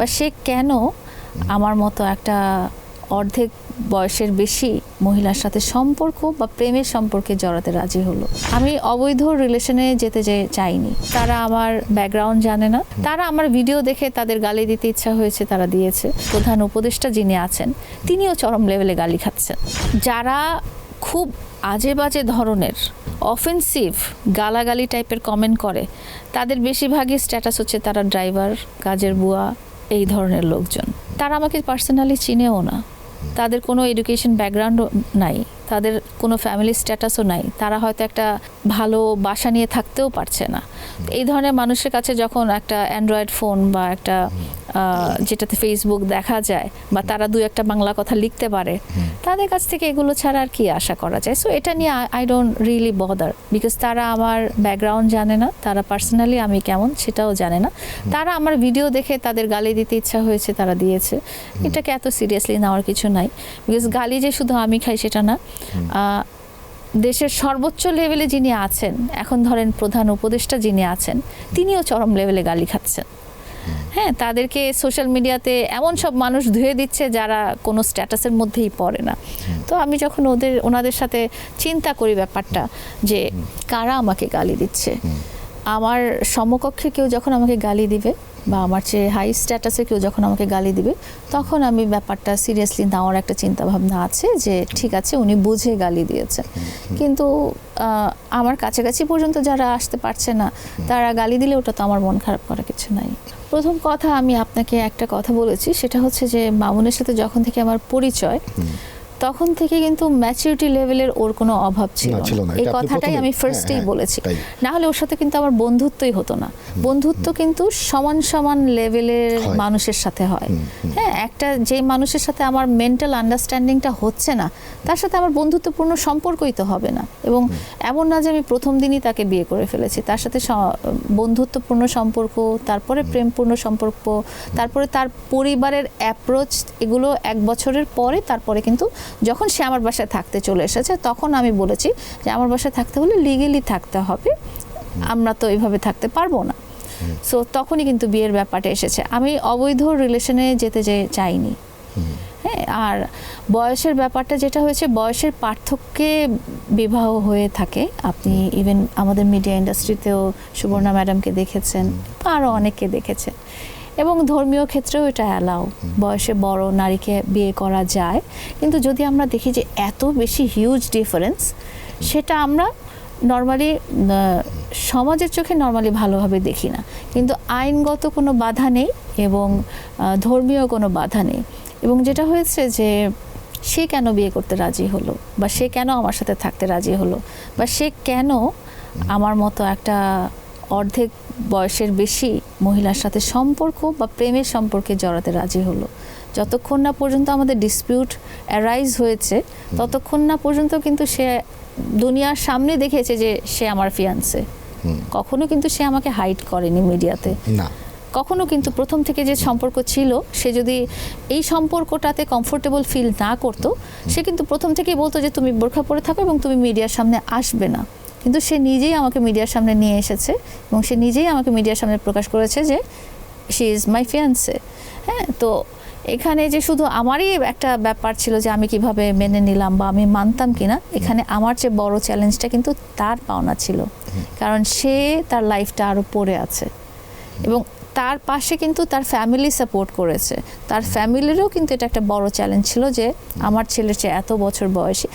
বা সে কেন আমার মতো একটা অর্ধেক বয়সের বেশি মহিলার সাথে সম্পর্ক বা প্রেমের সম্পর্কে জড়াতে রাজি হলো। আমি অবৈধ রিলেশনে যেতে চাইনি। তারা আমার ব্যাকগ্রাউন্ড জানে না, তারা আমার ভিডিও দেখে তাদের গালি দিতে ইচ্ছা হয়েছে, তারা দিয়েছে। প্রধান উপদেষ্টা যিনি আছেন তিনিও চরম লেভেলে গালি খাচ্ছেন। যারা খুব আজে বাজে ধরনের অফেন্সিভ গালাগালি টাইপের কমেন্ট করে তাদের বেশিরভাগই স্ট্যাটাস হচ্ছে তারা ড্রাইভার, কাজের বুয়া, এই ধরনের লোকজন। তারা আমাকে পার্সোনালি চিনেও না, তাদের কোনো এডুকেশন ব্যাকগ্রাউন্ডও নাই, তাদের কোনো ফ্যামিলি স্ট্যাটাসও নাই, তারা হয়তো একটা ভালো বাসা নিয়ে থাকতেও পারছে না। এই ধরনের মানুষের কাছে যখন একটা অ্যান্ড্রয়েড ফোন বা একটা যেটাতে ফেসবুক দেখা যায় বা তারা দু একটা বাংলা কথা লিখতে পারে, তাদের কাছ থেকে এগুলো ছাড়া আর কি আশা করা যায়? সো এটা নিয়ে I don't really bother, because তারা আমার ব্যাকগ্রাউন্ড জানে না, তারা পার্সোনালি আমি কেমন সেটাও জানে না। তারা আমার ভিডিও দেখে তাদের গালি দিতে ইচ্ছা হয়েছে, তারা দিয়েছে। এটাকে এত সিরিয়াসলি নেওয়ার কিছু নাই, বিকজ গালি যে শুধু আমি খাই সেটা না। দেশের সর্বোচ্চ লেভেলে যিনি আছেন, এখন ধরেন প্রধান উপদেষ্টা যিনি আছেন, তিনিও চরম লেভেলে গালি খাচ্ছেন। হ্যাঁ, তাদেরকে সোশ্যাল মিডিয়াতে এমন সব মানুষ ধুয়ে দিচ্ছে যারা কোনো স্ট্যাটাসের মধ্যেই পড়ে না। তো আমি যখন ওনাদের সাথে চিন্তা করি ব্যাপারটা যে কারা আমাকে গালি দিচ্ছে, আমার সমকক্ষে কেউ যখন আমাকে গালি দিবে বা আমার চেয়ে হাই স্ট্যাটাসে কেউ যখন আমাকে গালি দিবে, তখন আমি ব্যাপারটা সিরিয়াসলি নেওয়ার একটা চিন্তা ভাবনা আছে যে ঠিক আছে, উনি বুঝে গালি দিয়েছেন। কিন্তু আমার কাছাকাছি পর্যন্ত যারা আসতে পারছে না, তারা গালি দিলে ওটা তো আমার মন খারাপ করার কিছু নাই। প্রথম কথা, আমি আপনাকে একটা কথা বলেছি, সেটা হচ্ছে যে মামুনের সাথে যখন থেকে আমার পরিচয়, তখন থেকে কিন্তু ম্যাচুরিটি লেভেলের ওর কোনো অভাব ছিল না। এই কথাটাই আমি ফার্স্টেই বলেছি। না হলে ওর সাথে কিন্তু আমার বন্ধুত্বই হতো না। বন্ধুত্ব কিন্তু সমান সমান লেভেলের মানুষের সাথে হয়। হ্যাঁ, একটা যে মানুষের সাথে আমার মেন্টাল আন্ডারস্ট্যান্ডিংটা হচ্ছে না, তার সাথে আমার বন্ধুত্বপূর্ণ সম্পর্কই তো হবে না। এবং এমন না যে আমি প্রথম দিনই তাকে বিয়ে করে ফেলেছি, তার সাথে বন্ধুত্বপূর্ণ সম্পর্ক, তারপরে প্রেমপূর্ণ সম্পর্ক, তারপরে তার পরিবারের অ্যাপ্রোচ, এগুলো 1 বছরের পরে, তারপরে কিন্তু যখন সে আমার বাসায় থাকতে চলে এসেছে, তখন আমি বলেছি যে আমার বাসায় থাকতে হলে লিগেলি থাকতে হবে, আমরা তো এইভাবে থাকতে পারবো না। সো তখনই কিন্তু বিয়ের ব্যাপারটা এসেছে। আমি অবৈধ রিলেশনে যেতে চাইনি। হ্যাঁ, আর বয়সের ব্যাপারটা যেটা হয়েছে, বয়সের পার্থক্যে বিবাহ হয়ে থাকে। আপনি ইভেন আমাদের মিডিয়া ইন্ডাস্ট্রিতেও সুবর্ণা ম্যাডামকে দেখেছেন, আরও অনেককে দেখেছেন। এবং ধর্মীয় ক্ষেত্রেও এটা অ্যালাউ, বয়সে বড় নারীকে বিয়ে করা যায়। কিন্তু যদি আমরা দেখি যে এত বেশি হিউজ ডিফারেন্স, সেটা আমরা নর্মালি সমাজের চোখে নর্মালি ভালোভাবে দেখি না। কিন্তু আইনগত কোনো বাধা নেই এবং ধর্মীয় কোনো বাধা নেই। এবং যেটা হয়েছে যে সে কেন বিয়ে করতে রাজি হলো, বা সে কেন আমার সাথে থাকতে রাজি হলো, বা সে কেন আমার মতো একটা অর্ধেক বয়সের বেশি মহিলার সাথে সম্পর্ক বা প্রেমের সম্পর্কে জড়াতে রাজি হলো। যতক্ষণ না পর্যন্ত আমাদের ডিসপিউট অ্যারাইজ হয়েছে, ততক্ষণ না পর্যন্ত কিন্তু সে দুনিয়ার সামনে দেখেছে যে সে আমার ফিয়ান্সে। কখনো কিন্তু সে আমাকে হাইড করেনি মিডিয়াতে না, কখনো কিন্তু প্রথম থেকে যে সম্পর্ক ছিল, সে যদি এই সম্পর্কটাতে কমফোর্টেবল ফিল না করতো, সে কিন্তু প্রথম থেকেই বলতো যে তুমি বোরখা পরে থাকো এবং তুমি মিডিয়ার সামনে আসবে না। কিন্তু সে নিজেই আমাকে মিডিয়ার সামনে নিয়ে এসেছে এবং সে নিজেই আমাকে মিডিয়ার সামনে প্রকাশ করেছে যে শি ইজ মাই ফিয়ান্সে। হ্যাঁ, তো এখানে যে শুধু আমারই একটা ব্যাপার ছিল যে আমি কিভাবে মেনে নিলাম বা আমি মানতাম কিনা, এখানে আমার যে বড় চ্যালেঞ্জটা কিন্তু তার পাওনা ছিল, কারণ সে তার লাইফটা আরও পড়ে আছে এবং তার পাশে কিন্তু তার ফ্যামিলি সাপোর্ট করেছে। তার ফ্যামিলিরও কিন্তু এটা একটা বড় চ্যালেঞ্জ ছিল যে আমার ছেলের চেয়ে এত বছর বয়সী